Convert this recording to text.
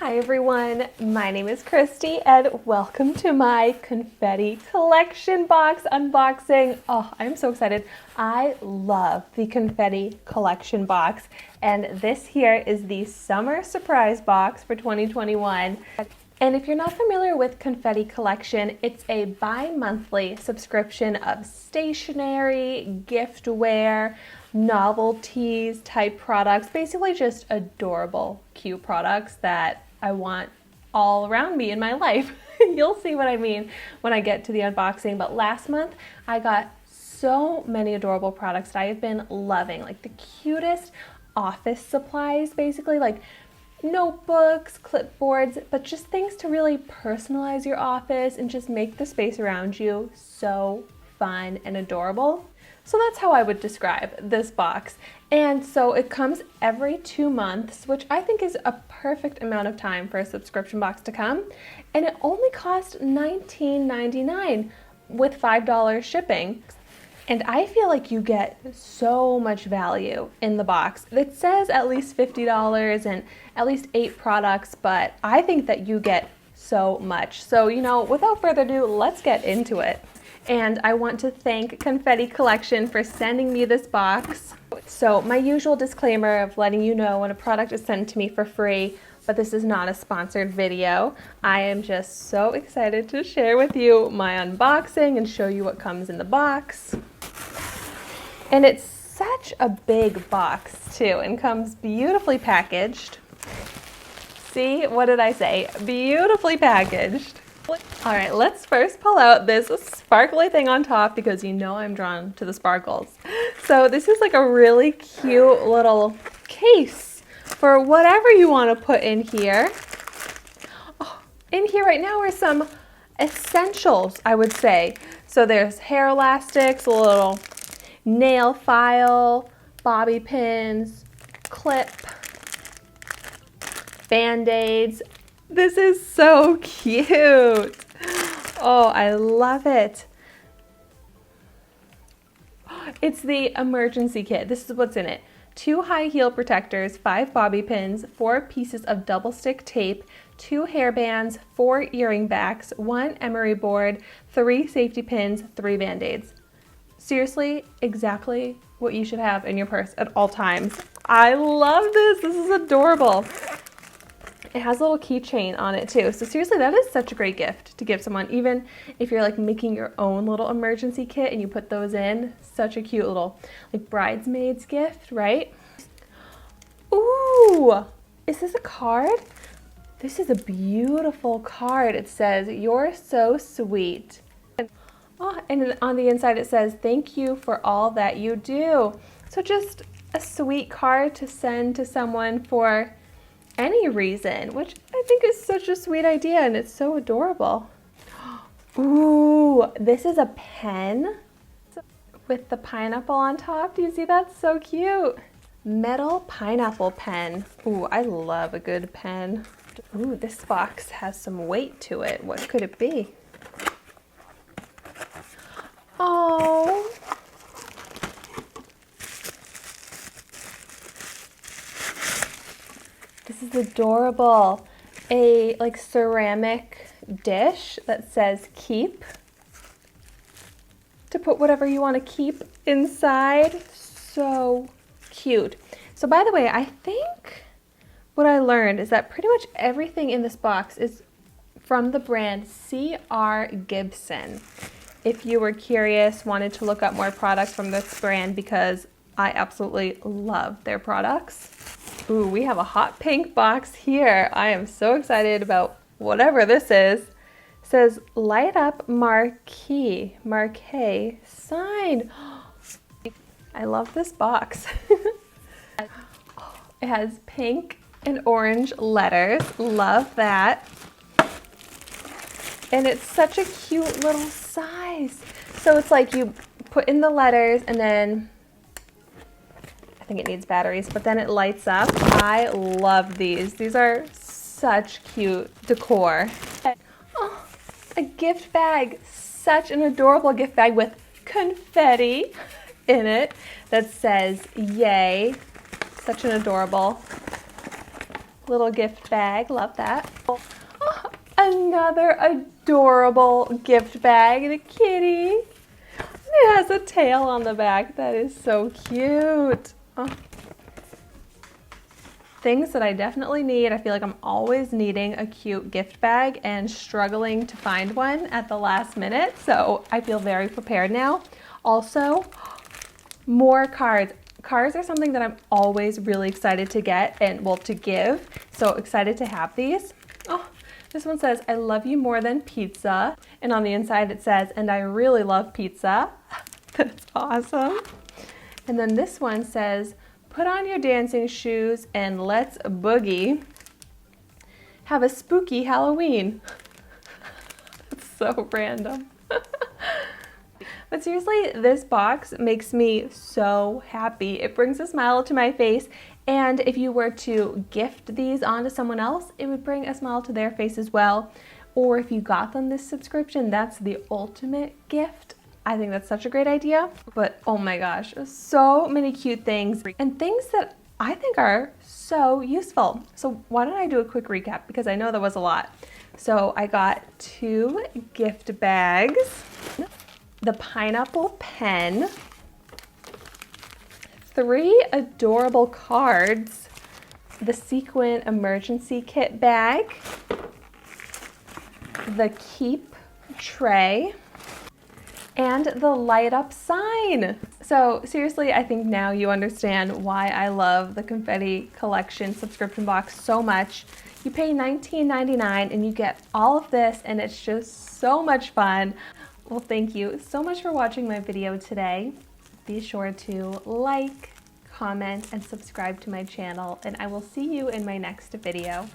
Hi everyone, my name is Christy and welcome to my confetti collection box unboxing. Oh, I'm so excited. I love the confetti collection box, and this here is the summer surprise box for 2021. And if you're not familiar with Confetti Collection, it's a bi-monthly subscription of stationery, giftware, novelties type products, basically just adorable, cute products that I want all around me in my life. You'll see what I mean when I get to the unboxing. But last month I got so many adorable products that I have been loving, like the cutest office supplies, basically like notebooks, clipboards, but just things to really personalize your office and just make the space around you so fun and adorable. So that's how I would describe this box. And so it comes every 2 months, which I think is a perfect amount of time for a subscription box to come. And it only cost $19.99 with $5 shipping. And I feel like you get so much value in the box. It says at least $50 and at least 8 products, but I think that you get so much. So, without further ado, let's get into it. And I want to thank Confetti Collection for sending me this box. So my usual disclaimer of letting you know when a product is sent to me for free, but this is not a sponsored video. I am just so excited to share with you my unboxing and show you what comes in the box. And it's such a big box too, and comes beautifully packaged. See, what did I say? Beautifully packaged. All right, let's first pull out this sparkly thing on top because I'm drawn to the sparkles. So this is like a really cute little case for whatever you want to put in here. Oh, in here right now are some essentials, I would say. So there's hair elastics, a little nail file, bobby pins, clip, Band-Aids. This is so cute. Oh, I love it. It's the emergency kit. This is what's in it. 2 high heel protectors, 5 bobby pins, 4 pieces of double stick tape, 2 hair bands, 4 earring backs, 1 emery board, 3 safety pins, 3 Band-Aids. Seriously, exactly what you should have in your purse at all times. I love this. This is adorable. It has a little keychain on it too. So seriously, that is such a great gift to give someone, even if you're like making your own little emergency kit and you put those in. Such a cute little like bridesmaid's gift, right? Ooh, is this a card? This is a beautiful card. It says, "You're so sweet." And on the inside it says, "Thank you for all that you do." So just a sweet card to send to someone for any reason, which I think is such a sweet idea, and it's so adorable. Ooh, this is a pen with the pineapple on top. Do you see that? So cute. Metal pineapple pen. Ooh, I love a good pen. Ooh, this box has some weight to it. What could it be? Oh. This is adorable. A like ceramic dish that says keep, to put whatever you want to keep inside. So cute. So by the way, I think what I learned is that pretty much everything in this box is from the brand C R Gibson. If you were curious, wanted to look up more products from this brand, because I absolutely love their products. Ooh, we have a hot pink box here. I am so excited about whatever this is. It says light up marquee signed. I love this box. It has pink and orange letters. Love that. And it's such a cute little size. So it's like you put in the letters and then I think it needs batteries, but then it lights up. I love these. These are such cute decor. Oh, a gift bag. Such an adorable gift bag with confetti in it that says yay. Such an adorable little gift bag. Love that. Oh, another adorable gift bag, the kitty. It has a tail on the back. That is so cute. Oh. Things that I definitely need. I feel like I'm always needing a cute gift bag and struggling to find one at the last minute. So I feel very prepared now. Also, more cards. Cards are something that I'm always really excited to get and, well, to give. So excited to have these. Oh, this one says, I love you more than pizza. And on the inside it says, and I really love pizza. That's awesome. And then this one says, put on your dancing shoes and let's boogie. Have a spooky Halloween. That's so random. But seriously, this box makes me so happy. It brings a smile to my face. And if you were to gift these onto someone else, it would bring a smile to their face as well. Or if you got them this subscription, that's the ultimate gift. I think that's such a great idea. But oh my gosh, so many cute things and things that I think are so useful. So why don't I do a quick recap, because I know there was a lot. So I got 2 gift bags, the pineapple pen, 3 adorable cards, the sequin emergency kit bag, the keep tray, and the light up sign. So seriously, I think now you understand why I love the Confetti Collection subscription box so much. You pay $19.99 and you get all of this, and it's just so much fun. Well, thank you so much for watching my video today. Be sure to like, comment, and subscribe to my channel, and I will see you in my next video.